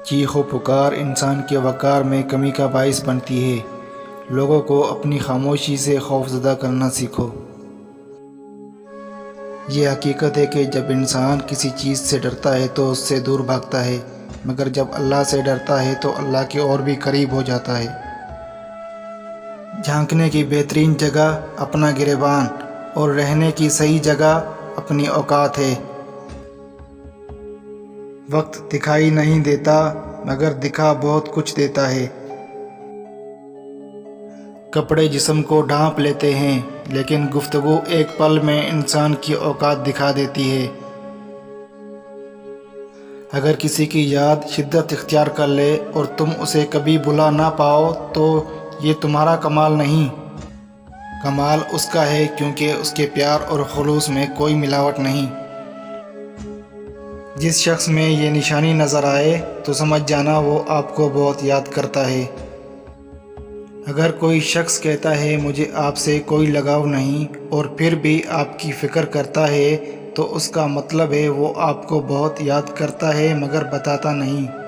چیخ و پکار انسان کے وقار میں کمی کا باعث بنتی ہے۔ لوگوں کو اپنی خاموشی سے خوفزدہ کرنا سیکھو۔ یہ حقیقت ہے کہ جب انسان کسی چیز سے ڈرتا ہے تو اس سے دور بھاگتا ہے، مگر جب اللہ سے ڈرتا ہے تو اللہ کے اور بھی قریب ہو جاتا ہے۔ جھانکنے کی بہترین جگہ اپنا گریبان اور رہنے کی صحیح جگہ اپنی اوقات ہے۔ وقت دکھائی نہیں دیتا مگر دکھا بہت کچھ دیتا ہے۔ کپڑے جسم کو ڈھانپ لیتے ہیں لیکن گفتگو ایک پل میں انسان کی اوقات دکھا دیتی ہے۔ اگر کسی کی یاد شدت اختیار کر لے اور تم اسے کبھی بھلا نہ پاؤ تو یہ تمہارا کمال نہیں، کمال اس کا ہے کیونکہ اس کے پیار اور خلوص میں کوئی ملاوٹ نہیں۔ جس شخص میں یہ نشانی نظر آئے تو سمجھ جانا وہ آپ کو بہت یاد کرتا ہے۔ اگر کوئی شخص کہتا ہے مجھے آپ سے کوئی لگاؤ نہیں اور پھر بھی آپ کی فکر کرتا ہے تو اس کا مطلب ہے وہ آپ کو بہت یاد کرتا ہے مگر بتاتا نہیں۔